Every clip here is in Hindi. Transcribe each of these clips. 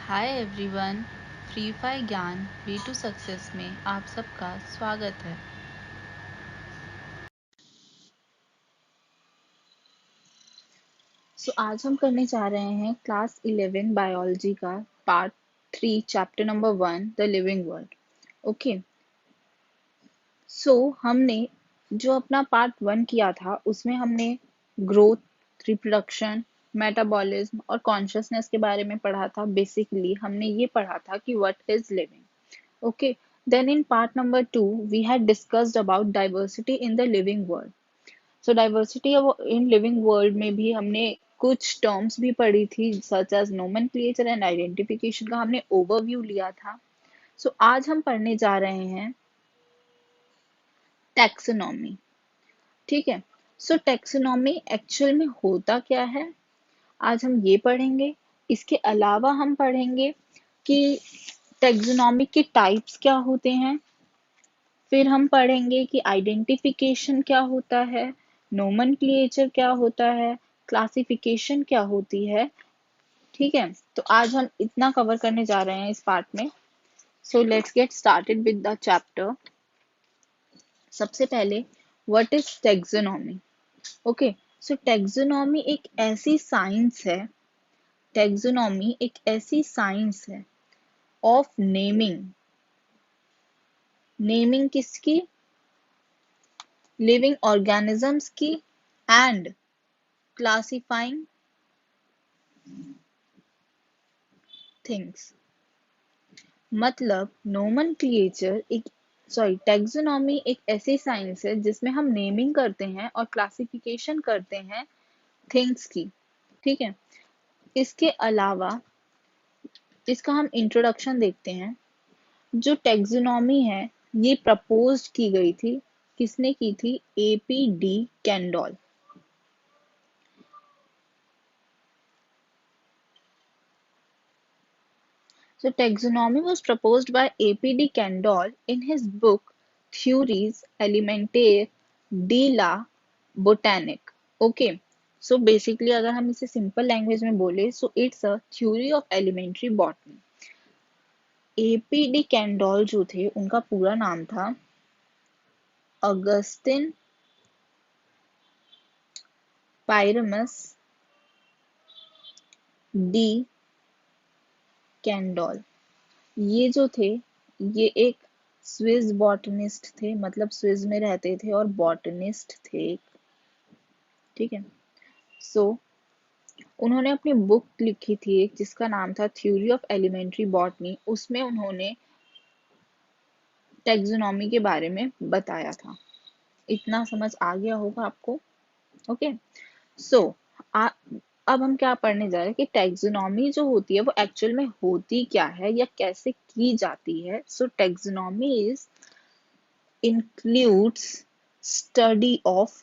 हाय एवरीवन, फ्री फायर ज्ञान वे टू सक्सेस में आप सबका स्वागत है। आज हम करने जा रहे हैं क्लास 11 बायोलॉजी का part 3 chapter number 1 the living world. Okay, हमने जो अपना पार्ट 1 किया था उसमें हमने ग्रोथ, रिप्रोडक्शन, मेटाबॉलिज्म और कॉन्शियसनेस के बारे में पढ़ा था। बेसिकली हमने ये पढ़ा था कि what is living. Okay, then in part number 2 we had discussed about diversity in the living world. Diversity in living world में भी हमने कुछ टर्म्स भी पढ़ी थी, such as nomenclature and identification का हमने ओवरव्यू लिया था। आज हम पढ़ने जा रहे हैं टैक्सोनॉमी। ठीक है, टैक्सोनॉमी एक्चुअल में होता क्या है, आज हम ये पढ़ेंगे। इसके अलावा हम पढ़ेंगे कि टैक्सोनॉमी के टाइप्स क्या होते हैं। फिर हम पढ़ेंगे कि आइडेंटिफिकेशन क्या होता है, नोमेनक्लेचर क्या होता है, क्लासिफिकेशन क्या होती है। ठीक है, तो आज हम इतना कवर करने जा रहे हैं इस पार्ट में। Let's get started with the chapter. सबसे पहले what is taxonomy. Okay, taxonomy एक ऐसी साइंस है, टैक्सोनॉमी एक ऐसी साइंस है ऑफ नेमिंग। नेमिंग किसकी? लिविंग ऑर्गेनिजम्स की, एंड क्लासिफाइंग थिंग्स। मतलब नोमेनक्लेचर टैक्सोनॉमी एक ऐसी साइंस है जिसमें हम नेमिंग करते हैं और क्लासिफिकेशन करते हैं थिंग्स की। ठीक है, इसके अलावा इसका हम इंट्रोडक्शन देखते हैं। जो टैक्सोनॉमी है ये प्रपोज की गई थी, किसने की थी? AP D Candolle. Taxonomy was proposed by A.P.D. Kendall in his book Theories Elementaire de la Botanique. Okay, basically अगर हम इसे simple language में बोले, it's a theory of elementary botany. A.P.D. Kendall जो थे उनका पूरा नाम था अगस्टिन पायरमस डी कैंडोल। ये जो थे ये एक स्विस बॉटनिस्ट थे, मतलब स्विस में रहते थे और बॉटनिस्ट थे। ठीक है, सो उन्होंने अपनी बुक लिखी थी एक जिसका नाम था थ्योरी ऑफ एलिमेंट्री बॉटनी। उसमें उन्होंने टैक्सोनॉमी के बारे में बताया था। इतना समझ आ गया होगा आपको। ओके, सो अब हम क्या पढ़ने जा रहे हैं कि टैक्सोनॉमी जो होती है वो एक्चुअल में होती क्या है या कैसे की जाती है। Taxonomy is includes study of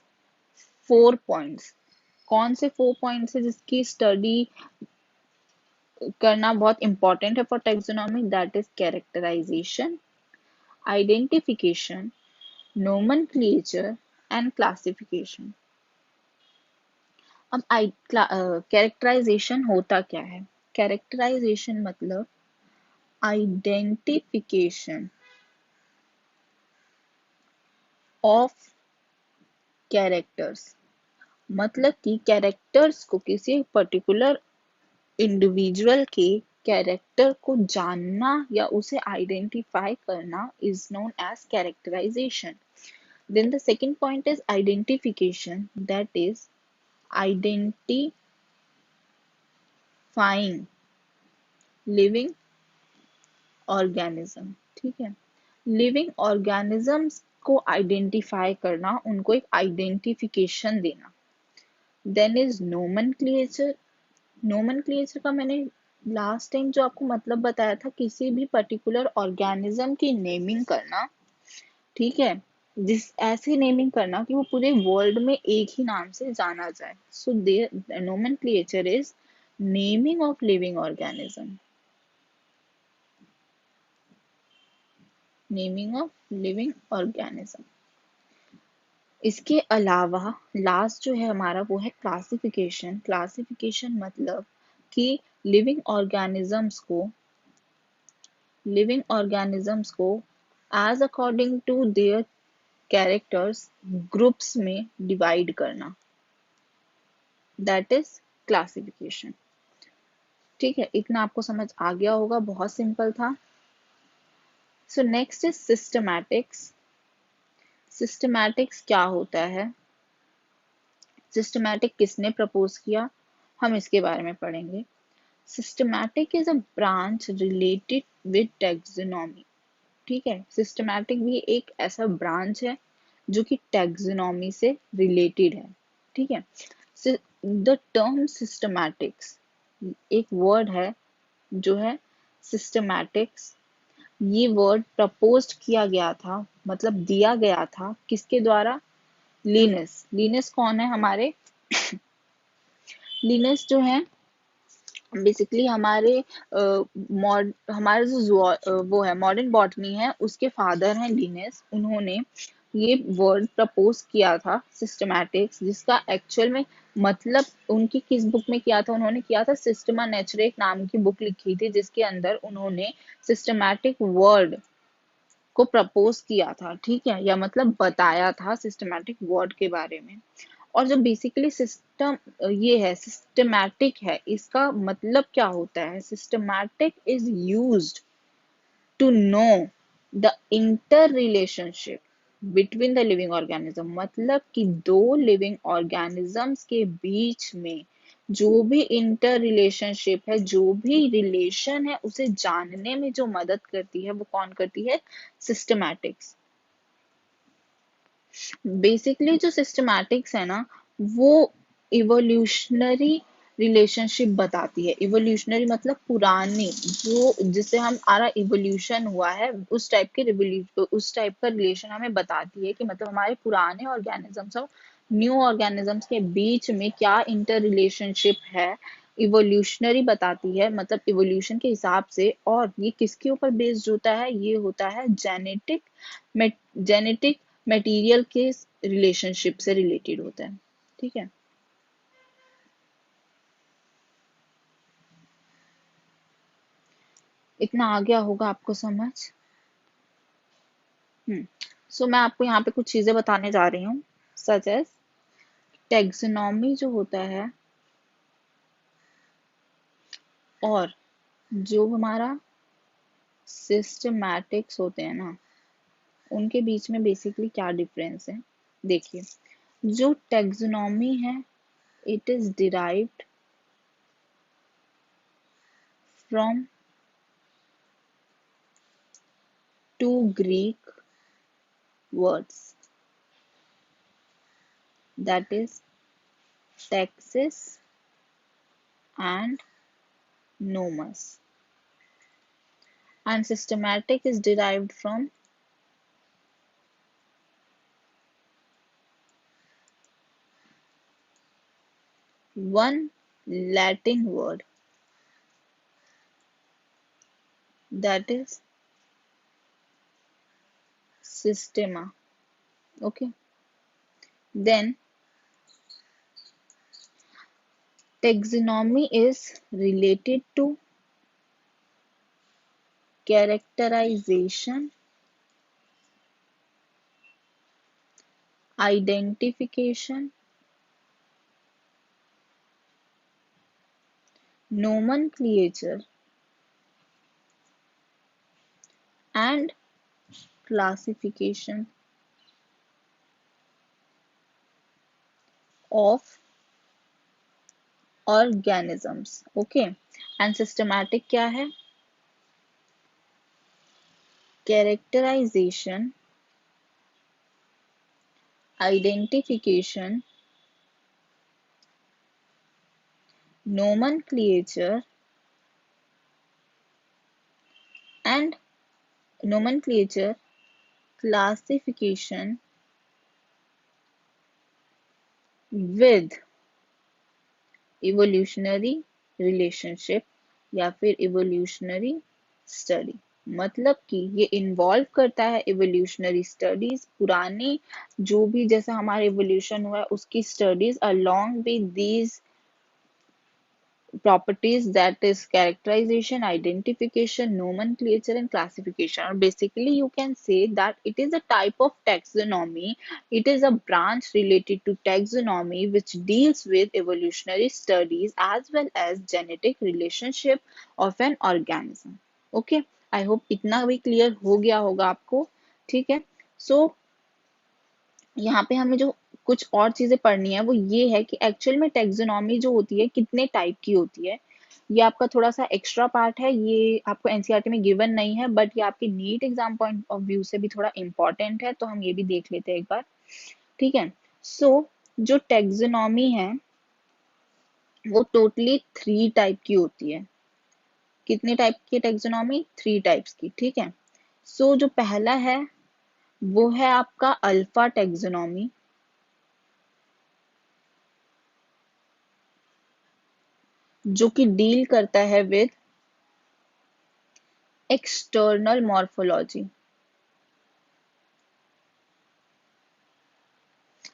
4 points। कौन से 4 पॉइंट्स है जिसकी स्टडी करना बहुत इंपॉर्टेंट है for taxonomy? That is characterization, identification, nomenclature and classification. अब कैरेक्टराइजेशन होता क्या है? कैरेक्टराइजेशन मतलब आइडेंटिफिकेशन ऑफ कैरेक्टर्स। मतलब कि कैरेक्टर्स को, किसी पर्टिकुलर इंडिविजुअल के कैरेक्टर को जानना या उसे आइडेंटिफाई करना is known as characterization. Then the second point is identification, that is identifying living organism। ठीक है, लिविंग ऑर्गेनिजम्स को आइडेंटिफाई करना, उनको एक आइडेंटिफिकेशन देना। Then is nomenclature. नोमेनक्लेचर का मैंने लास्ट टाइम जो आपको मतलब बताया था, किसी भी पर्टिकुलर ऑर्गेनिज्म की नेमिंग करना। ठीक है, जिस ऐसे नेमिंग करना कि वो पूरे वर्ल्ड में एक ही नाम से जाना जाए। There nomenclature is naming of living organism. Naming of living organism. इसके अलावा लास्ट जो है हमारा वो है क्लासिफिकेशन। क्लासिफिकेशन मतलब कि लिविंग ऑर्गेनिजम्स को as according to their characters groups में डिवाइड करना, दैट इज क्लासिफिकेशन। ठीक है, इतना आपको समझ आ गया होगा, बहुत सिंपल था। So next is systematics. Systematics क्या होता है, सिस्टमैटिक किसने प्रपोज किया, हम इसके बारे में पढ़ेंगे। Systematic is a branch related with taxonomy. ठीक है, सिस्टमैटिक भी एक ऐसा ब्रांच है जो कि टैक्सोनॉमी से रिलेटेड है। ठीक है, द टर्म सिस्टमैटिक्स एक वर्ड है जो है सिस्टमैटिक्स। ये वर्ड प्रपोज किया गया था, मतलब दिया गया था किसके द्वारा, लिनस। लिनस कौन है हमारे, लिनस जो है बेसिकली हमारे वो है मॉडर्न बॉटनी है, उसके फादर हैं लिनस। उन्होंने ये वर्ड प्रपोज किया था सिस्टमैटिक्स, जिसका एक्चुअल में मतलब उनकी किस बुक में किया था, उन्होंने किया था सिस्टमा नेचुरे नाम की बुक लिखी थी, जिसके अंदर उन्होंने सिस्टमैटिक वर्ड को प्रपोज किया था। ठीक है, या मतलब बताया था सिस्टमैटिक वर्ड के बारे में। और जो बेसिकली सिस्टम ये है सिस्टमैटिक है, इसका मतलब क्या होता है, systematic is used to know the inter relationship between the living organism. मतलब कि दो लिविंग ऑर्गेनिजम्स के बीच में जो भी इंटर रिलेशनशिप है, जो भी रिलेशन है, उसे जानने में जो मदद करती है वो कौन करती है, सिस्टमैटिक्स। बेसिकली जो सिस्टमैटिक्स है ना, वो इवोल्यूशनरी रिलेशनशिप बताती है। इवोल्यूशनरी मतलब पुरानी, जो जिससे हमारा इवोल्यूशन हुआ है उस टाइप का रिलेशन हमें बताती है कि मतलब हमारे पुराने ऑर्गेनिजम्स और न्यू ऑर्गेनिजम्स के बीच में क्या इंटर रिलेशनशिप है। इवोल्यूशनरी बताती है, मतलब इवोल्यूशन के हिसाब से। और ये किसके ऊपर बेस्ड होता है, ये होता है जेनेटिक मटेरियल के रिलेशनशिप से रिलेटेड होता है। ठीक है, इतना आ गया होगा आपको समझ। सो मैं आपको यहाँ पे कुछ चीजें बताने जा रही हूँ, सच एज टेक्सोनॉमी जो होता है और जो हमारा सिस्टमैटिक्स होते हैं ना, उनके बीच में बेसिकली क्या डिफरेंस है। देखिए, जो टेक्सोनॉमी है, it is derived from two Greek words, that is taxis and nomus, and systematic is derived from one Latin word, that is systema. Okay, then taxonomy is related to characterization, identification, nomenclature, and classification of organisms. Okay, and systematic क्या है, characterization, identification, nomenclature, and nomenclature, classification with evolutionary relationship या फिर evolutionary study। मतलब कि ये इन्वॉल्व करता है evolutionary studies, पुरानी जो भी जैसा हमारा evolution हुआ है उसकी studies along with these properties, that is characterization, identification, nomenclature, and classification. Or basically, you can say that it is a type of taxonomy. It is a branch related to taxonomy which deals with evolutionary studies as well as genetic relationship of an organism. Okay, I hope इतना भी क्लियर हो गया होगा आपको. ठीक है. सो यहाँ पे हमें जो कुछ और चीजें पढ़नी है वो ये है कि एक्चुअल में टेक्सोनॉमी जो होती है कितने टाइप की होती है. ये आपका थोड़ा सा एक्स्ट्रा पार्ट है, ये आपको एनसीईआरटी में गिवन नहीं है, बट ये आपके NEET exam point of view से भी थोड़ा इंपॉर्टेंट है, तो हम ये भी देख लेते हैं एक बार. ठीक है. सो जो टेक्सोनॉमी है वो टोटली 3 टाइप की होती है. कितने टाइप की टेक्सोनॉमी? 3 टाइप्स की. ठीक है. सो जो पहला है वो है आपका अल्फा टेक्सोनॉमी, जो कि डील करता है विद एक्सटर्नल मॉर्फोलॉजी.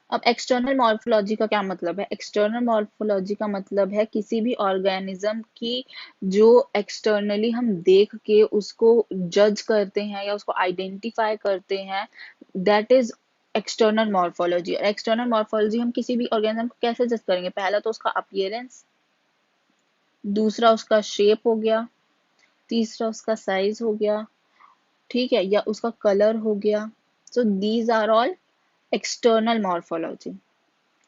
अब एक्सटर्नल मॉर्फोलॉजी का क्या मतलब है? एक्सटर्नल मॉर्फोलॉजी का मतलब है किसी भी ऑर्गेनिज्म की जो एक्सटर्नली हम देख के उसको जज करते हैं या उसको आइडेंटिफाई करते हैं, that is external morphology. External morphology हम किसी भी ऑर्गेनिज्म को कैसे जज करेंगे? पहला तो उसका अपीयरेंस, दूसरा उसका शेप हो गया, तीसरा उसका साइज हो गया. ठीक है. या उसका कलर हो गया. So these are all external morphology.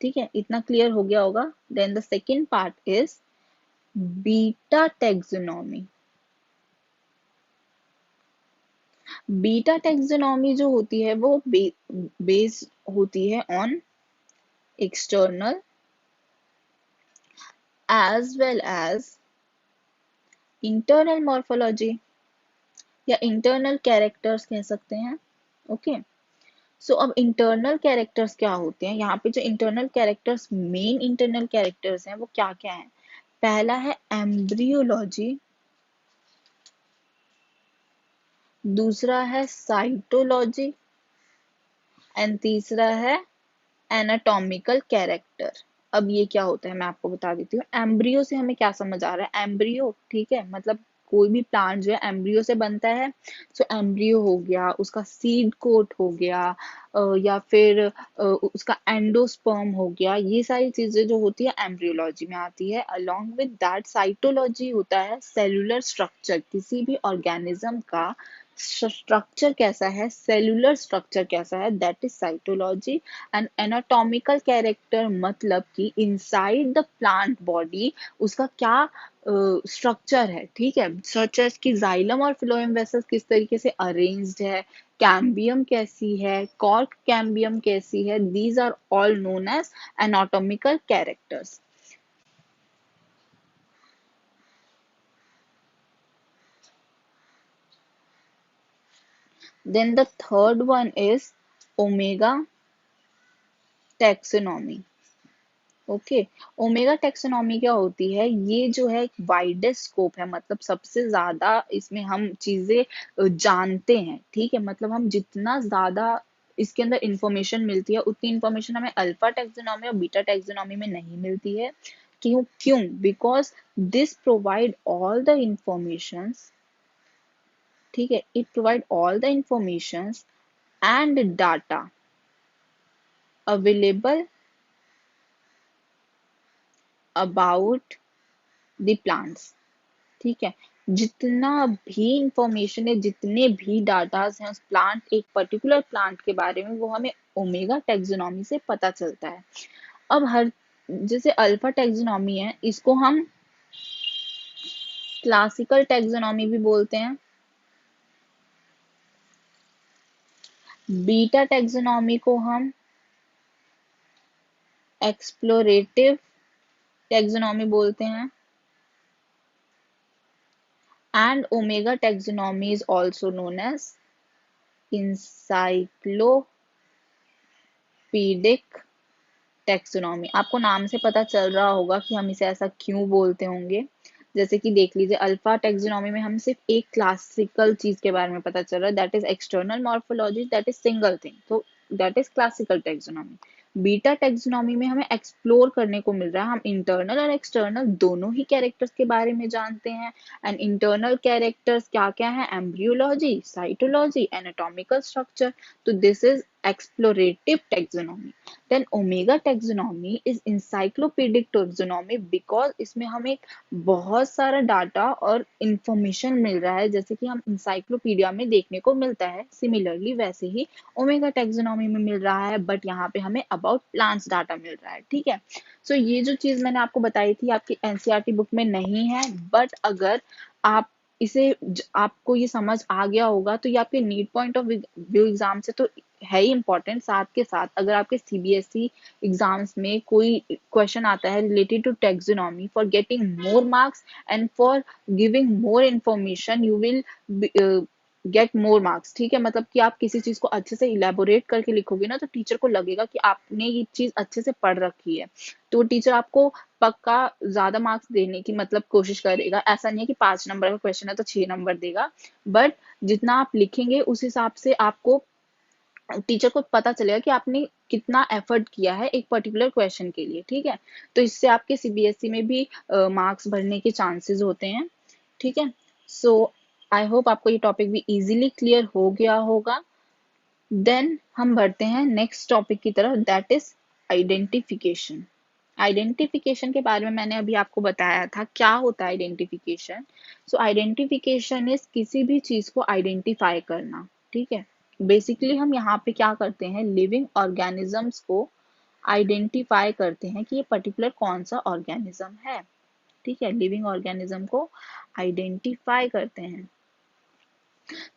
ठीक है. इतना क्लियर हो गया होगा. Then the second part is beta taxonomy. Beta taxonomy जो होती है वो बेस्ड होती है on external as well as internal morphology या इंटरनल कैरेक्टर्स कह सकते हैं. ओके. सो अब इंटरनल कैरेक्टर्स क्या होते हैं? यहाँ पे जो internal characters, main internal characters हैं वो क्या क्या है? पहला है एम्ब्रियोलॉजी, दूसरा है साइटोलॉजी, एंड तीसरा है एनाटॉमिकल कैरेक्टर. अब ये क्या होता है मैं आपको बता देती हूँ. एम्ब्रियो से हमें क्या समझ आ रहा है? एम्ब्रियो, ठीक है, मतलब कोई भी प्लांट जो है एम्ब्रियो से बनता है. सो एम्ब्रियो हो गया, उसका सीड कोट हो गया, या फिर उसका एंडोस्पर्म हो गया. ये सारी चीजें जो होती है एम्ब्रियोलॉजी में आती है. अलोंग विद दैट साइटोलॉजी होता है सेलुलर स्ट्रक्चर. किसी भी ऑर्गेनिज्म का स्ट्रक्चर कैसा है, सेलुलर स्ट्रक्चर कैसा है, that is cytology. And anatomical character मतलब कि इनसाइड द प्लांट बॉडी उसका क्या स्ट्रक्चर है. ठीक है. सच एज कि जाइलम और फ्लोएम वेसल्स किस तरीके से अरेंज्ड है, कैम्बियम कैसी है, कॉर्क कैम्बियम कैसी है, these are all known as anatomical characters. Then the third one is omega taxonomy. Okay. Omega taxonomy क्या होती है? ये जो है वाइडेस्ट स्कोप है, मतलब सबसे ज्यादा इसमें हम चीजें जानते हैं. ठीक है. मतलब हम जितना ज्यादा इसके अंदर इंफॉर्मेशन मिलती है उतनी इंफॉर्मेशन हमें अल्फा टेक्सोनॉमी और बीटा टेक्सोनॉमी में नहीं मिलती है. क्यों? क्यों? Because this provide all the informations. ठीक है. It provide all the informations and data available about the plants. ठीक है. जितना भी इंफॉर्मेशन है, जितने भी डाटाज हैं उस प्लांट, एक पर्टिकुलर प्लांट के बारे में, वो हमें ओमेगा टेक्सोनॉमी से पता चलता है. अब हर जैसे अल्फा टेक्सोनॉमी है, इसको हम क्लासिकल टेक्सोनॉमी भी बोलते हैं. बीटा टेक्सोनॉमी को हम एक्सप्लोरेटिव टेक्सोनॉमी बोलते हैं. And omega taxonomy is also known as encyclopedic taxonomy. आपको नाम से पता चल रहा होगा कि हम इसे ऐसा क्यों बोलते होंगे. जैसे कि देख लीजिए, अल्फा टेक्सोनॉमी में हम सिर्फ एक क्लासिकल चीज के बारे में पता चल रहा है, that is external morphology, that is single thing, तो that is classical taxonomy. Beta taxonomy में हमें एक्सप्लोर करने को मिल रहा है, हम इंटरनल और एक्सटर्नल दोनों ही कैरेक्टर्स के बारे में जानते हैं। एंड इंटरनल कैरेक्टर्स क्या क्या है? Embryology, cytology, anatomical structure. तो this is explorative taxonomy. Then omega taxonomy is encyclopedic taxonomy because इसमें हमें बहुत सारा डाटा और इंफॉर्मेशन मिल रहा है, जैसे कि हम इंसाइक्लोपीडिया में देखने को मिलता है, सिमिलरली वैसे ही ओमेगा टेक्सोनॉमी में मिल रहा है, बट यहाँ पे हमें अबाउट प्लांट्स डाटा मिल रहा है। ठीक है, सो ये जो चीज मैंने आपको बताई थी आपकी एनसीईआरटी बुक में नहीं है, बट अगर आप आपको ये समझ आ गया होगा तो ये आपके NEET point of view exam से तो है ही इम्पोर्टेंट। साथ के साथ अगर आपके सीबीएसई एग्जाम्स में कोई क्वेश्चन आता है related to taxonomy, for getting more marks and for giving more information you will get more marks. ठीक है, मतलब कि आप किसी चीज को अच्छे से इलेबोरेट करके लिखोगे ना, तो टीचर को लगेगा कि आपने ये चीज अच्छे से पढ़ रखी है, तो टीचर आपको पक्का ज्यादा मार्क्स देने की मतलब कोशिश करेगा। ऐसा नहीं है कि 5 नंबर का क्वेश्चन है तो 6 नंबर देगा, बट जितना आप लिखेंगे उस हिसाब से आपको टीचर को पता चलेगा कि आपने कितना एफर्ट किया है एक पर्टिकुलर क्वेश्चन के लिए। ठीक है, तो इससे आपके सीबीएसई में भी मार्क्स बढ़ने के चांसेस होते हैं। ठीक है, सो आई होप आपको ये टॉपिक भी इजीली क्लियर हो गया होगा। देन हम बढ़ते हैं नेक्स्ट टॉपिक की तरफ, दैट इज आइडेंटिफिकेशन। आइडेंटिफिकेशन के बारे में मैंने अभी आपको बताया था क्या होता है आइडेंटिफिकेशन। सो आइडेंटिफिकेशन इज किसी भी चीज को आइडेंटिफाई करना। ठीक है, बेसिकली हम यहाँ पे क्या करते हैं, लिविंग ऑर्गेनिजम्स को आइडेंटिफाई करते हैं कि ये पर्टिकुलर कौन सा ऑर्गेनिज्म है। ठीक है, लिविंग ऑर्गेनिज्म को आइडेंटिफाई करते हैं।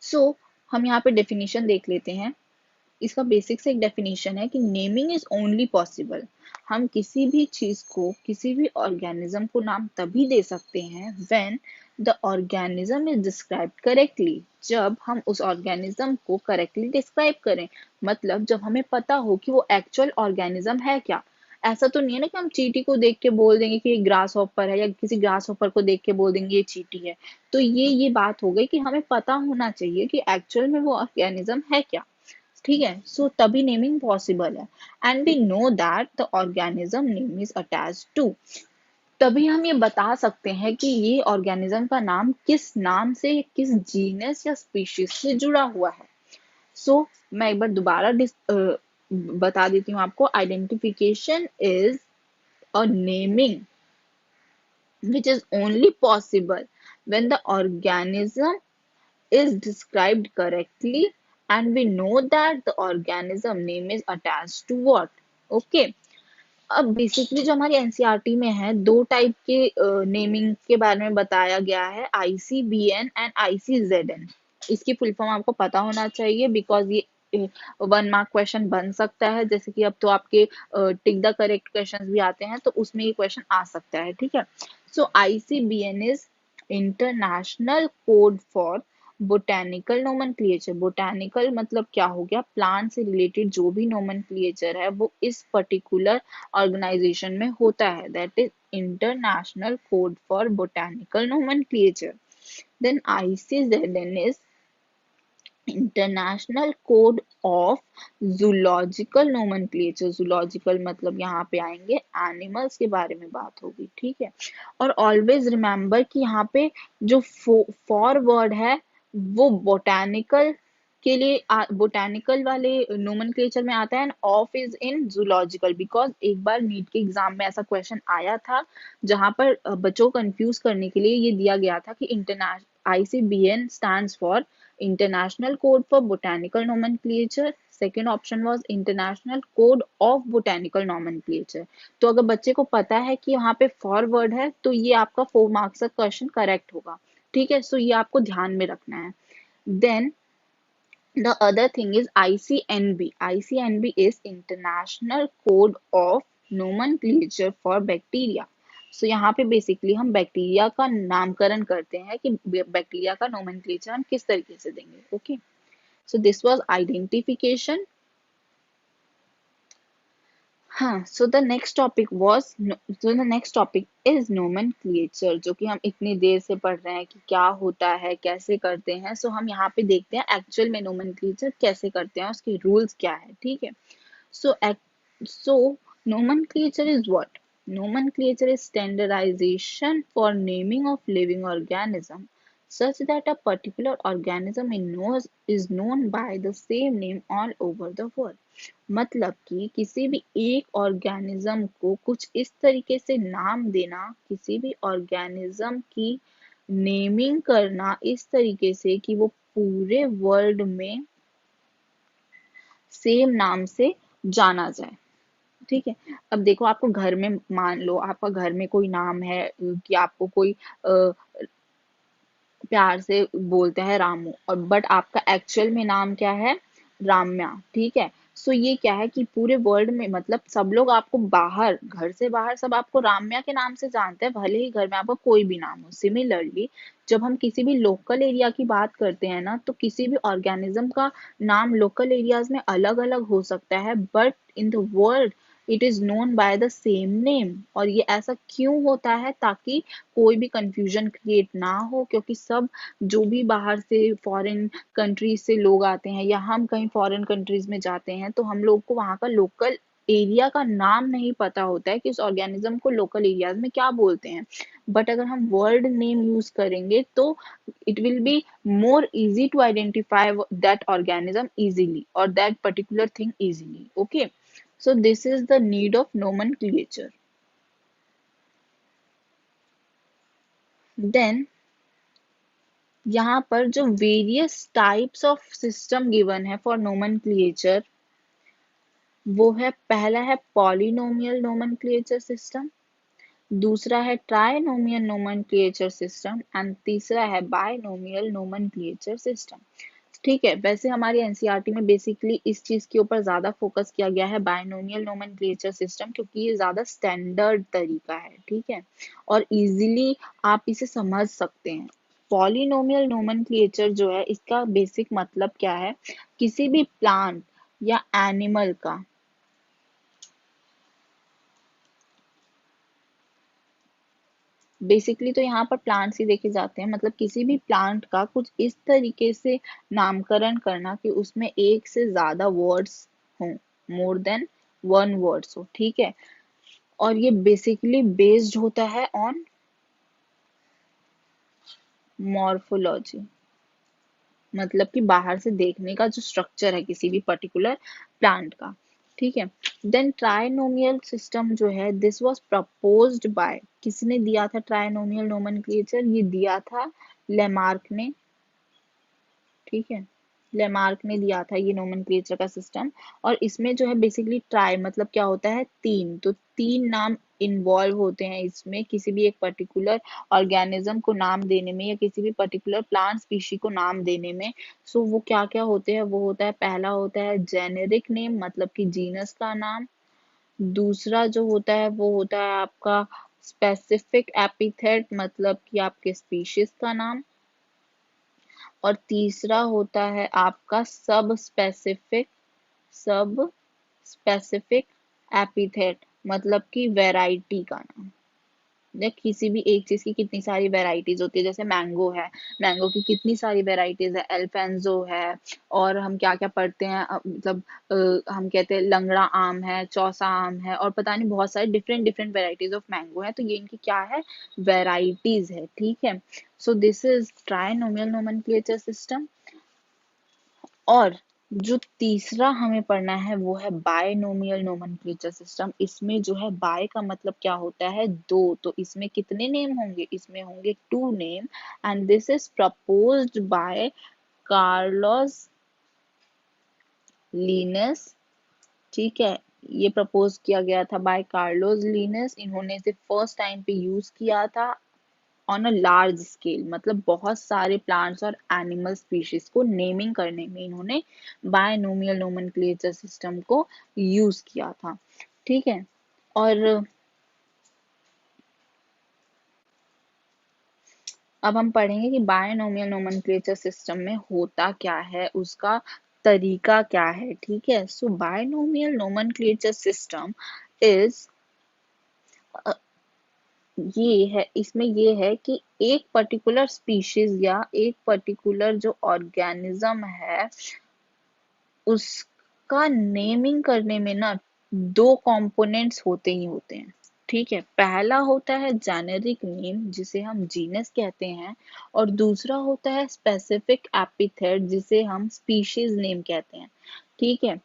सो हम यहाँ पे डेफिनेशन देख लेते हैं। इसका बेसिक से एक डेफिनेशन है कि नेमिंग इज ओनली पॉसिबल। हम किसी भी चीज को, किसी भी ऑर्गेनिज्म को नाम तभी दे सकते हैं when the organism is described correctly, जब हम उस ऑर्गेनिज्म को करेक्टली डिस्क्राइब करें, मतलब जब हमें पता हो कि वो एक्चुअल ऑर्गेनिज्म है क्या। ऐसा तो नहीं है ना कि हम चींटी को देख के बोल देंगे कि ये ग्रास हॉपर है, या किसी ग्रास हॉपर को देख के बोल देंगे ये चींटी है। तो ये बात हो गई कि हमें पता होना चाहिए कि एक्चुअल में वो ऑर्गेनिज्म है क्या। ठीक है, सो तभी नेमिंग पॉसिबल है। And we know that the organism name is attached to, तभी हम ये बता सकते हैं कि ये ऑर्गेनिज्म का नाम किस नाम से, किस जीनस या स्पीशीज से जुड़ा हुआ है। सो मैं एक बार दोबारा बता देती हूँ आपको, identification is a naming which is only possible when the organism is described correctly and we know that the organism name is attached to what. Okay, अब बेसिकली जो हमारी एनसीईआरटी में है, दो टाइप के नेमिंग के बारे में बताया गया है, आईसीबीएन एंड आईसीजेडएन। इसकी फुल फॉर्म आपको पता होना चाहिए बिकॉज ये 1 मार्क क्वेश्चन बन सकता है, जैसे कि अब तो आपके टिक द करेक्ट क्वेश्चन भी आते हैं, तो उसमें ये क्वेश्चन आ सकता है। ठीक है, so ICBN is international code for botanical nomenclature. Botanical मतलब क्या हो गया, प्लांट से रिलेटेड जो भी नोमेनक्लेचर है वो इस पर्टिकुलर ऑर्गेनाइजेशन में होता है, that is international code for botanical nomenclature. Then ICZN is international code of zoological nomenclature. Zoological मतलब यहाँ पे आएंगे एनिमल्स के बारे में बात होगी। ठीक है, और ऑलवेज रिमेम्बर कि यहाँ पे जो फॉर वर्ड है वो बोटेनिकल के लिए बोटेनिकल वाले नोमेनक्लेचर में आता है, end of is in zoological, because एक बार नीट के एग्जाम में ऐसा क्वेश्चन आया था जहां पर बच्चों को कंफ्यूज करने के लिए ये दिया गया था कि international ICBN stands for International Code for Botanical Nomenclature. Second option was international code of botanical nomenclature. तो अगर बच्चे को पता है कि वहां पे फॉर वर्ड है तो ये आपका 4 मार्क्स का क्वेश्चन करेक्ट होगा। ठीक है, सो ये आपको ध्यान में रखना है। Then the other thing is ICNB. ICNB is International Code of Nomenclature for Bacteria. So यहाँ पे बेसिकली हम बैक्टीरिया का नामकरण करते हैं कि बैक्टीरिया का नोमेनक्लेचर हम किस तरीके से देंगे। Okay, so this was identification. हाँ, so the next topic was, so the next topic is nomenclature, जो कि हम इतनी देर से पढ़ रहे हैं कि क्या होता है, कैसे करते हैं। सो हम यहाँ पे देखते हैं एक्चुअल में नोमेनक्लेचर कैसे करते हैं, उसके रूल्स क्या है। ठीक है, सो So, nomenclature is what? Nomenclature is standardization for naming of living organism such that a particular organism is known by the same name all over the world. मतलब कि किसी भी एक ऑर्गेनिज्म को कुछ इस तरीके से नाम देना, किसी भी ऑर्गेनिज्म की नेमिंग करना इस तरीके से कि वो पूरे वर्ल्ड में सेम नाम से जाना जाए। ठीक है। अब देखो, आपको घर में, मान लो आपका घर में कोई नाम है कि आपको कोई प्यार से बोलते हैं रामू, और बट आपका एक्चुअल में नाम क्या है? राम्या। ठीक है। सो ये क्या है कि पूरे वर्ल्ड में, मतलब सब लोग आपको बाहर, घर से बाहर सब आपको राम्या के नाम से जानते हैं, भले ही घर में आपका कोई भी नाम हो। सिमिलरली, जब हम किसी भी लोकल एरिया की बात करते हैं ना, तो किसी भी ऑर्गेनिज्म का नाम लोकल एरियाज में अलग अलग हो सकता है, but in the world it is known by the same name. और ये ऐसा क्यों होता है? ताकि कोई भी कंफ्यूजन क्रिएट ना हो, क्योंकि सब, जो भी बाहर से फॉरेन कंट्रीज से लोग आते हैं या हम कहीं फॉरेन कंट्रीज में जाते हैं, तो हम लोग को वहाँ का लोकल एरिया का नाम नहीं पता होता है कि उस ऑर्गेनिज्म को लोकल एरियाज में क्या बोलते हैं। बट अगर हम वर्ल्ड नेम यूज करेंगे तो it will be more easy to identify that organism easily और that particular thing easily. Okay, so this is the need of nomenclature. Then यहाँ पर जो various types of system given है फॉर नोमेनक्लेचर, वो है, पहला है पॉलिनोमियल नोमेनक्लेचर सिस्टम, दूसरा है ट्राइनोमियल नोमेनक्लेचर सिस्टम एंड तीसरा है बाइनोमियल नोमेनक्लेचर सिस्टम। ठीक है। वैसे हमारी एनसीईआरटी में बेसिकली इस चीज के ऊपर ज्यादा फोकस किया गया है, बायनोमियल नोमेनक्लेचर सिस्टम, क्योंकि ये ज्यादा स्टैंडर्ड तरीका है। ठीक है, और इजीली आप इसे समझ सकते हैं। पॉलिनोमियल नोमेनक्लेचर जो है, इसका बेसिक मतलब क्या है? किसी भी प्लांट या एनिमल का, बेसिकली तो यहाँ पर प्लांट्स ही देखे जाते हैं, मतलब किसी भी प्लांट का कुछ इस तरीके से नामकरण करना कि उसमें एक से ज्यादा वर्ड्स हों, मोर देन वन वर्ड्स हो। ठीक है, और ये बेसिकली बेस्ड होता है ऑन मॉर्फोलॉजी, मतलब कि बाहर से देखने का जो स्ट्रक्चर है किसी भी पर्टिकुलर प्लांट का। ठीक है। देन ट्राइनोमियल सिस्टम जो है, दिस वाज प्रपोज्ड बाय, किसने दिया था ट्राइनोमियल नोमेनक्लेचर? ये दिया था लेमार्क ने। ठीक है, लेमार्क ने दिया था ये नोमेनक्लेचर का सिस्टम। और इसमें जो है बेसिकली ट्राई मतलब क्या होता है? तीन, तो तीन नाम इन्वॉल्व होते हैं इसमें, किसी भी एक पर्टिकुलर ऑर्गेनिज्म को नाम देने में या किसी भी पर्टिकुलर प्लांट स्पीशी को नाम देने में। सो वो क्या क्या होते हैं? वो होता है, पहला होता है जेनेरिक नेम, मतलब कि जीनस का नाम। दूसरा जो होता है वो होता है आपका स्पेसिफिक एपिथेट, मतलब कि आपके स्पीशीज का नाम। और तीसरा होता है आपका सब स्पेसिफिक एपिथेट, मतलब कि वैरायटी का नाम। या किसी भी एक चीज की कितनी सारी वैरायटीज होती है, जैसे मैंगो है, मैंगो की कितनी सारी वैरायटीज है, अल्फेंजो है, और हम क्या क्या पढ़ते हैं, मतलब हम कहते हैं लंगड़ा आम है, चौसा आम है, और पता नहीं बहुत सारे different different varieties of mango है। तो ये इनकी क्या है? वैरायटीज है। ठीक है। So this is trinomial nomenclature system. और जो तीसरा हमें पढ़ना है वो है बायनोमियल नोमेनक्लेचर सिस्टम। इसमें जो है, बाय का मतलब क्या होता है? दो। तो इसमें कितने नेम होंगे? इसमें होंगे two name, and this is proposed by Carolus Linnaeus. ठीक है, ये प्रपोज किया गया था बाय कार्लोस लिनस। इन्होंने इसे फर्स्ट टाइम पे यूज किया था ऑन अ लार्ज स्केल, मतलब बहुत सारे प्लांट्स और एनिमल स्पीशीज को नेमिंग करने में इन्होंने बायनोमियल नोमेनक्लेचर सिस्टम को यूज किया था। ठीक है, और अब हम पढ़ेंगे कि बायनोमियल नोमेनक्लेचर सिस्टम में होता क्या है, उसका तरीका क्या है। ठीक है, सो बायनोमियल नोमेनक्लेचर सिस्टम इज, ये है, इसमें ये है कि एक पर्टिकुलर स्पीशीज या एक पर्टिकुलर जो ऑर्गेनिज्म है, उसका नेमिंग करने में ना दो कंपोनेंट्स होते ही होते हैं। ठीक है, पहला होता है जेनेरिक नेम जिसे हम जीनस कहते हैं, और दूसरा होता है स्पेसिफिक एपिथेट जिसे हम स्पीशीज नेम कहते हैं। ठीक है,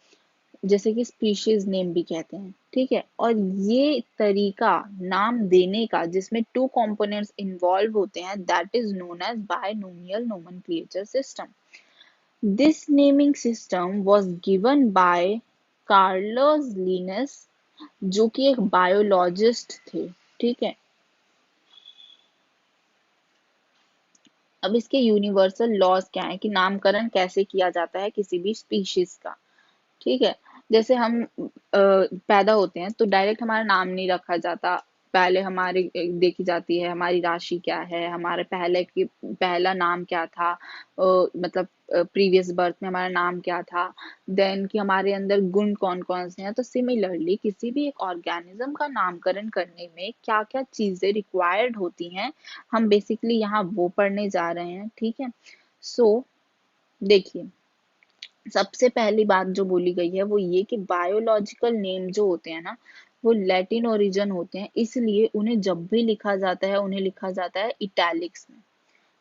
जैसे कि स्पीशीज नेम भी कहते हैं। ठीक है, और ये तरीका नाम देने का जिसमें टू कंपोनेंट्स इन्वॉल्व होते हैं, that is known as binomial nomenclature system. This naming system was given by Carolus Linnaeus, जो कि एक बायोलॉजिस्ट थे। ठीक है, अब इसके यूनिवर्सल लॉज क्या है कि नामकरण कैसे किया जाता है किसी भी स्पीशीज का। ठीक है, जैसे हम पैदा होते हैं तो डायरेक्ट हमारा नाम नहीं रखा जाता। पहले हमारी देखी जाती है हमारी राशि क्या है, हमारे पहला नाम क्या था, मतलब प्रीवियस बर्थ में हमारा नाम क्या था, देन कि हमारे अंदर गुण कौन कौन से हैं। तो सिमिलरली किसी भी एक ऑर्गेनिज्म का नामकरण करने में क्या क्या चीजें रिक्वायर्ड होती हैं, हम बेसिकली यहाँ वो पढ़ने जा रहे हैं। ठीक है, सो देखिए, सबसे पहली बात जो बोली गई है वो ये कि बायोलॉजिकल नेम जो होते हैं ना, वो लैटिन ओरिजिन होते हैं, इसलिए उन्हें जब भी लिखा जाता है उन्हें लिखा जाता है इटैलिक्स में।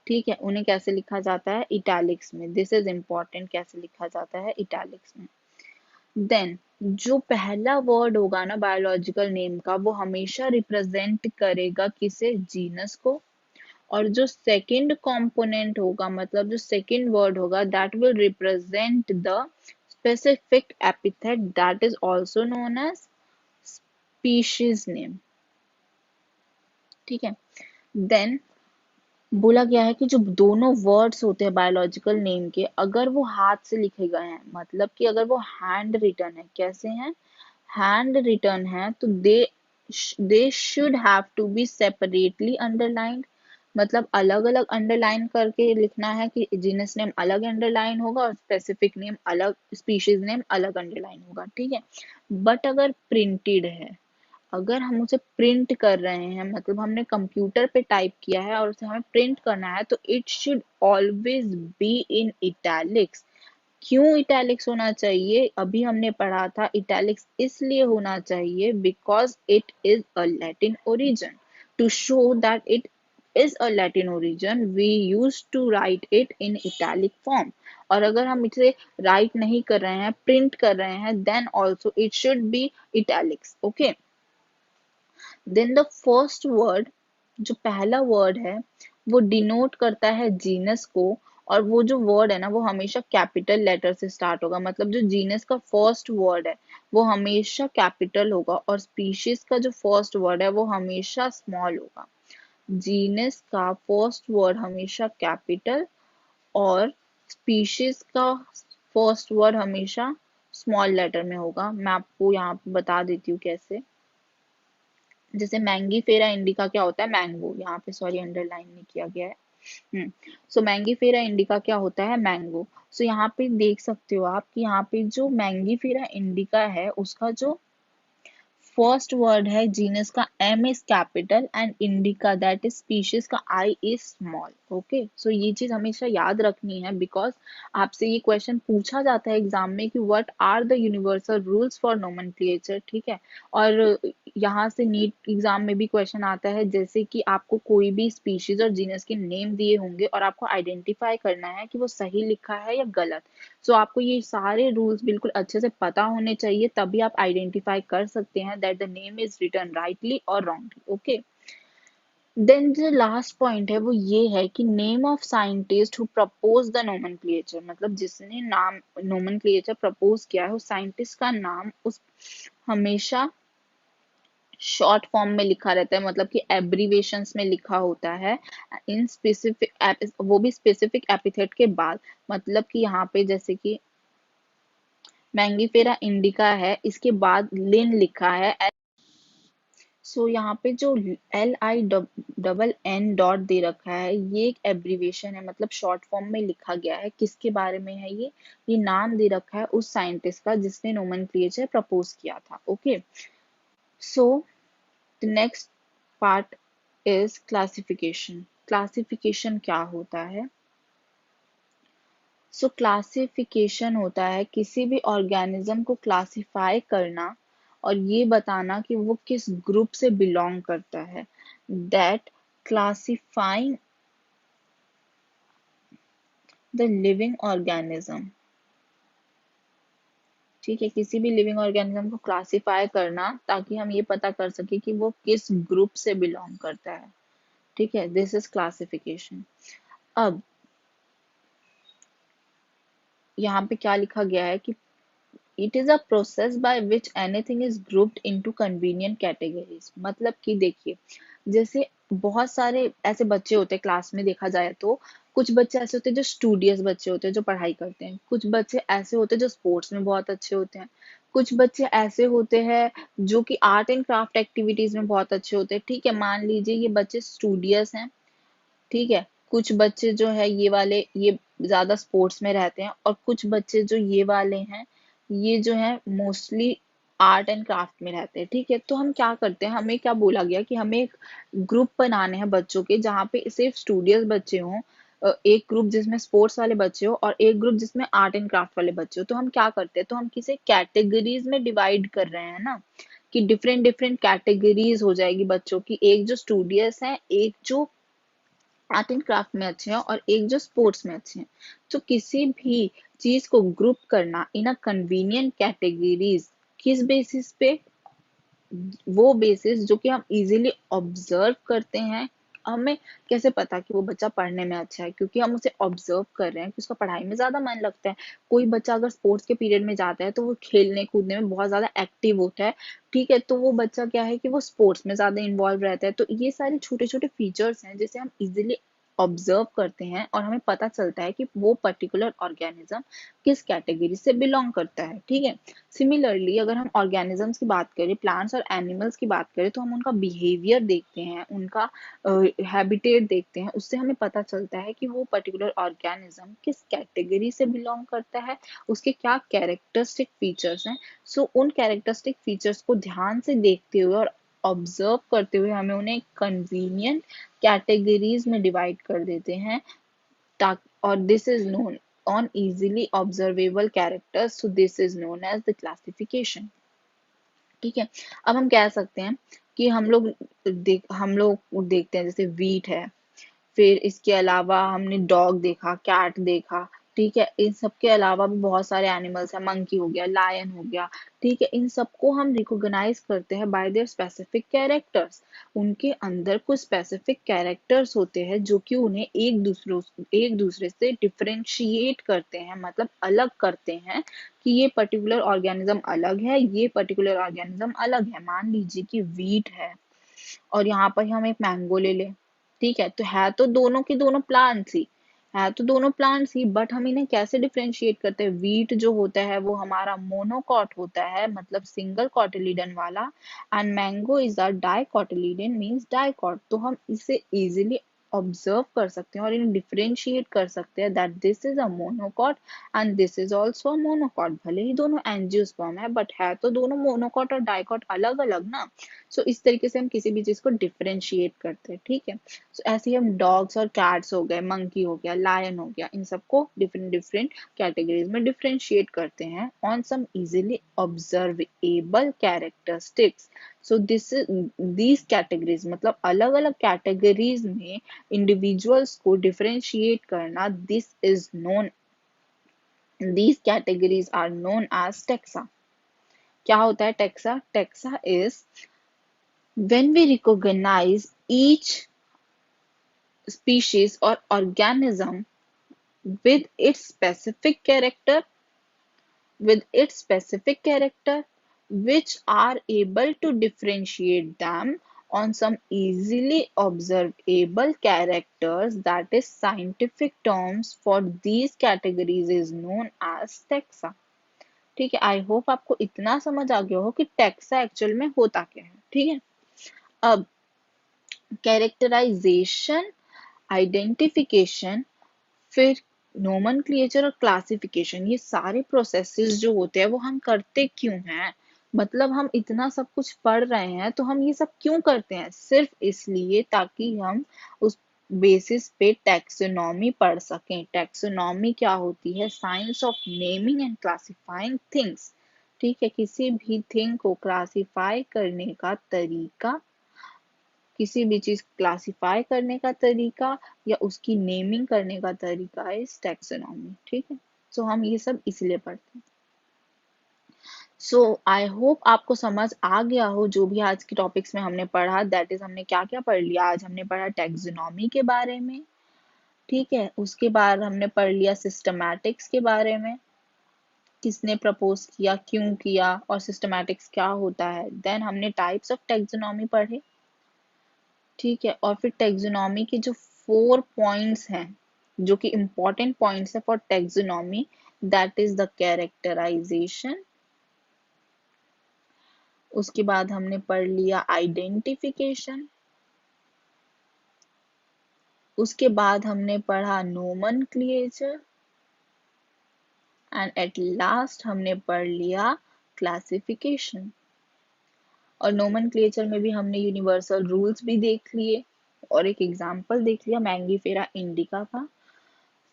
ठीक है, उन्हें कैसे लिखा जाता है? इटैलिक्स में। दिस इज इम्पोर्टेंट, कैसे लिखा जाता है? इटैलिक्स में। देन जो पहला वर्ड होगा ना बायोलॉजिकल नेम का, वो हमेशा रिप्रेजेंट करेगा किसे? जीनस को। और जो सेकंड कंपोनेंट होगा, मतलब जो सेकंड वर्ड होगा, that will represent the specific epithet that is also known as species name. ठीक है, देन बोला गया है कि जो दोनों वर्ड्स होते हैं बायोलॉजिकल नेम के, अगर वो हाथ से लिखे गए हैं, मतलब कि अगर वो हैंड रिटन है, कैसे हैं? हैंड रिटन है, तो they should have to be separately underlined. मतलब अलग अलग अंडरलाइन करके लिखना है कि जीनस नेम अलग अंडरलाइन होगा और स्पेसिफिक नेम अलग, स्पीशीज नेम अलग अंडरलाइन होगा। ठीक है, बट अगर प्रिंटेड है, अगर हम उसे प्रिंट कर रहे हैं, मतलब हमने कंप्यूटर पे टाइप किया है और उसे हमें प्रिंट करना है, तो it should always be in italics. क्यों इटैलिक्स होना चाहिए? अभी हमने पढ़ा था इटैलिक्स इसलिए होना चाहिए because it is a Latin origin. To show that it is a Latin origin, we used to write it in italic form. और अगर हम इसे राइट नहीं कर रहे हैं, प्रिंट कर रहे हैं, then also it should be italics. Okay, then the first word, जो पहला वर्ड है, वो डिनोट करता है जीनस को। और वो जो वर्ड है ना, वो हमेशा कैपिटल लेटर से स्टार्ट होगा। मतलब जो जीनस का फर्स्ट वर्ड है वो हमेशा कैपिटल होगा, और स्पीशीज का जो फर्स्ट वर्ड है वो हमेशा स्मॉल होगा। जीनस का फर्स्ट वर्ड हमेशा कैपिटल, और स्पीशीज का फर्स्ट वर्ड हमेशा स्मॉल लेटर में होगा। मैं आपको यहाँ पे बता देती हूँ कैसे। जैसे मैंगीफेरा इंडिका क्या होता है? मैंगो। यहाँ पे सॉरी अंडरलाइन नहीं किया गया है। सो मैंगीफेरा इंडिका क्या होता है? मैंगो। सो यहाँ पे देख सकते हो आप कि यहाँ पे जो मैंगीफेरा इंडिका है उसका जो फर्स्ट वर्ड है जीनस का, एम इज कैपिटल एंड इंडिका दैट इज स्पीशीज का, I is small. Okay, so ये चीज हमेशा याद रखनी है बिकॉज आपसे ये क्वेश्चन पूछा जाता है एग्जाम में कि what are the universal rules for nomenclature. ठीक है, और यहाँ से नीट एग्जाम में भी क्वेश्चन आता है, जैसे कि आपको कोई भी स्पीशीज और जीनस के नेम दिए होंगे और आपको आइडेंटिफाई करना है कि वो सही लिखा है या गलत। सो आपको ये सारे रूल्स बिल्कुल अच्छे से पता होने चाहिए, तभी आप आइडेंटिफाई कर सकते हैं that the name is written rightly और रॉन्गली। ओके, देन जो लास्ट पॉइंट है वो ये है कि name of scientist who propose the nomenclature, मतलब जिसने नाम नोमेनक्लेचर प्रपोज किया है उस साइंटिस्ट का नाम उस हमेशा शॉर्ट फॉर्म में लिखा रहता है, मतलब कि एब्रीवेशंस में लिखा होता है इन स्पेसिफिक, वो भी स्पेसिफिक एपिथेट के बाद। मतलब कि यहाँ पे जैसे कि मैंगीफेरा इंडिका है, इसके बाद लिन लिखा है। सो यहाँ पे जो LINN डॉट दे रखा है, ये एक एब्रीवेशन है, मतलब शॉर्ट फॉर्म में लिखा गया है। किसके बारे में है ये नाम दे रखा है उस साइंटिस्ट का जिसने नोमेनक्लेचर प्रपोज किया था। Okay, so the next part is classification. Classification क्या होता है? क्लासिफिकेशन होता है किसी भी ऑर्गेनिज्म को क्लासिफाई करना और ये बताना कि वो किस ग्रुप से बिलोंग करता है। That classifying the living organism, ठीक है, किसी भी लिविंग ऑर्गेनिज्म को क्लासिफाई करना ताकि हम ये पता कर सके कि वो किस ग्रुप से बिलोंग करता है, ठीक है, दिस इज क्लासिफिकेशन। अब यहाँ पे क्या लिखा गया है कि it is a process by which anything is grouped into convenient categories. मतलब कि देखिए, जैसे बहुत सारे ऐसे बच्चे होते हैं क्लास में, देखा जाए तो कुछ बच्चे ऐसे होते हैं जो स्टूडियस बच्चे होते हैं, जो पढ़ाई करते हैं, कुछ बच्चे ऐसे होते हैं जो स्पोर्ट्स में बहुत अच्छे होते हैं, कुछ बच्चे ऐसे होते हैं जो कि आर्ट एंड क्राफ्ट एक्टिविटीज में बहुत अच्छे होते हैं, ठीक है, मान लीजिए ये बच्चे स्टूडियस हैं, ठीक है, कुछ बच्चे जो है ये वाले ये ज्यादा स्पोर्ट्स में रहते हैं, और कुछ बच्चे जो ये वाले हैं ये जो है मोस्टली आर्ट एंड क्राफ्ट में रहते हैं, ठीक है। तो हम क्या करते हैं, हमें क्या बोला गया कि हमें एक ग्रुप बनाने हैं बच्चों के जहाँ पे सिर्फ स्टूडियस बच्चे हों, एक ग्रुप जिसमें स्पोर्ट्स वाले बच्चे हो और एक ग्रुप जिसमें आर्ट एंड क्राफ्ट वाले बच्चे हो। तो हम क्या करते हैं, तो हम किसी कैटेगरीज में डिवाइड कर रहे हैं ना, कि डिफरेंट डिफरेंट कैटेगरीज हो जाएगी बच्चों की, एक जो स्टूडियस है, एक जो आर्ट एंड क्राफ्ट में अच्छे हैं और एक जो स्पोर्ट्स में अच्छे हैं। तो किसी भी चीज को ग्रुप करना इन अ कन्वीनियंट कैटेगरीज, किस बेसिस पे, वो बेसिस जो कि हम इजीली ऑब्जर्व करते हैं। हमें कैसे पता कि वो बच्चा पढ़ने में अच्छा है, क्योंकि हम उसे ऑब्जर्व कर रहे हैं कि उसका पढ़ाई में ज्यादा मन लगता है। कोई बच्चा अगर स्पोर्ट्स के पीरियड में जाता है तो वो खेलने कूदने में बहुत ज्यादा एक्टिव होता है, ठीक है, तो वो बच्चा क्या है कि वो स्पोर्ट्स में ज्यादा इन्वॉल्व रहता है। तो ये सारे छोटे छोटे फीचर्स हैं जिसे हम इजिली ऑब्जर्व करते हैं और हमें पता चलता है कि वो पर्टिकुलर ऑर्गेनिज्म किस कैटेगरी से बिलोंग करता है, ठीक है। सिमिलरली अगर हम ऑर्गेनिजम्स की बात करें, प्लांट्स और एनिमल्स की बात करें, तो हम उनका बिहेवियर देखते हैं, उनका हैबिटेट देखते हैं, उससे हमें पता चलता है कि वो पर्टिकुलर ऑर्गेनिज्म किस कैटेगरी से बिलोंग करता है, उसके क्या कैरेक्टरिस्टिक फीचर्स हैं। सो उन कैरेक्टरिस्टिक फीचर्स को ध्यान से देखते हुए और ऑब्जर्व करते हुए हमें उन्हें कन्वीनियंट कैटेगरीज में डिवाइड कर देते हैं, और this is known on easily observable characters, so this is known as the classification, ठीक है। अब हम कह सकते हैं कि हम लोग देखते हैं जैसे वीट है, फिर इसके अलावा हमने डॉग देखा, कैट देखा, ठीक है, इन सब के अलावा भी बहुत सारे एनिमल्स हैं, मंकी हो गया, लायन हो गया, ठीक है, इन सबको हम रिकॉग्नाइज करते हैं बाय देयर स्पेसिफिक कैरेक्टर्स। उनके अंदर कुछ स्पेसिफिक कैरेक्टर्स होते हैं जो कि उन्हें एक दूसरे से डिफरेंशिएट करते हैं, मतलब अलग करते हैं, कि ये पर्टिकुलर ऑर्गेनिज्म अलग है, ये पर्टिकुलर ऑर्गेनिज्म अलग है। मान लीजिए कि वीट है और यहाँ पर हम एक मैंगो ले लें, ठीक है, तो है तो दोनों की दोनों प्लांट्स ही, है तो दोनों प्लांट्स ही, बट हम इन्हें कैसे डिफरेंशिएट करते हैं। वीट जो होता है वो हमारा मोनोकॉट होता है, मतलब सिंगल कॉटिलिडन वाला, and mango is a dicotyledon means dicot. तो हम इसे इजीली ऑब्जर्व कर सकते हैं और इन्हें डिफरेंशिएट कर सकते हैं, that this is a monocot and this is also a monocot. भले ही दोनों एंजियोस्पर्म है बट है तो दोनों मोनोकॉट और डाइकॉट अलग अलग ना। सो इस तरीके से हम किसी भी चीज को डिफरेंशिएट करते हैं, ठीक है। सो ऐसे ही हम डॉग्स और कैट्स हो गए, मंकी हो गया, लायन हो गया, इन सबको डिफरेंट डिफरेंट कैटेगरीज में डिफरेंशिएट करते हैं on some easily observable characteristics. So these categories, मतलब अलग अलग कैटेगरीज में इंडिविजुअल्स को डिफरेंशिएट करना, this is known, these categories are known as taxa। क्या होता है taxa? Taxa is when we recognize each species or organism with its specific character, with its specific character, which are able to differentiate them on some easily observable characters, that is scientific terms for these categories is known as taxa। ठीक है, आई होप आपको इतना समझ आ गया हो कि टैक्सा एक्चुअल में होता क्या है, ठीक है। अब कैरेक्टराइजेशन, आइडेंटिफिकेशन, फिर नोमेनक्लेचर और क्लासिफिकेशन, ये सारे प्रोसेसेस जो होते हैं वो हम करते क्यों हैं, मतलब हम इतना सब कुछ पढ़ रहे हैं तो हम ये सब क्यों करते हैं, सिर्फ इसलिए ताकि हम उस बेसिस पे टैक्सोनॉमी पढ़ सकें। टैक्सोनॉमी क्या होती है? Science of naming and classifying things, ठीक है, किसी भी थिंग को क्लासिफाई करने का तरीका, किसी भी चीज क्लासिफाई करने का तरीका या उसकी नेमिंग करने का तरीका इज टैक्सोनॉमी। ठीक है, सो हम ये सब इसलिए पढ़ते हैं। सो आई होप आपको समझ आ गया हो जो भी आज के टॉपिक्स में हमने पढ़ा। दैट इज हमने क्या क्या पढ़ लिया। आज हमने पढ़ा टैक्सोनॉमी के बारे में, ठीक है। उसके बाद हमने पढ़ लिया सिस्टमैटिक्स के बारे में, किसने प्रपोज किया, क्यों किया, और सिस्टमैटिक्स क्या होता है। देन हमने टाइप्स ऑफ टैक्सोनॉमी पढ़े, ठीक है। और फिर टैक्सोनॉमी के जो 4 पॉइंट्स हैं, जो कि इम्पोर्टेंट पॉइंट्स है for taxonomy, that is the characterisation. उसके बाद हमने पढ़ लिया आइडेंटिफिकेशन। उसके बाद हमने पढ़ा नोमेनक्लेचर, एंड एट लास्ट हमने पढ़ लिया क्लासिफिकेशन। और नोमेनक्लेचर में भी हमने यूनिवर्सल रूल्स भी देख लिए और एक एग्जांपल देख लिया मैंगीफेरा इंडिका का,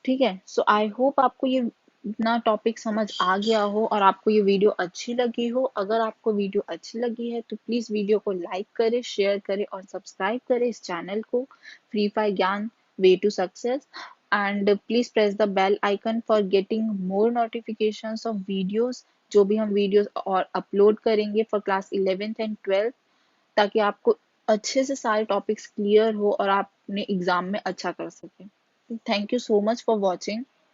ठीक है। सो आई होप आपको ये इतना टॉपिक समझ आ गया हो और आपको ये वीडियो अच्छी लगी हो। अगर आपको वीडियो अच्छी लगी है तो प्लीज वीडियो को लाइक करें, शेयर करें और सब्सक्राइब करें इस चैनल को, फ्री फायर ज्ञान way to success. And please press the bell icon for getting more notifications of videos, जो भी हम वीडियोस और अपलोड करेंगे for class 11th and 12th, ताकि आपको अच्छे से सारे टॉपिक्स क्लियर हो और आप अपने एग्जाम में अच्छा कर सकें। Thank you so much for watching.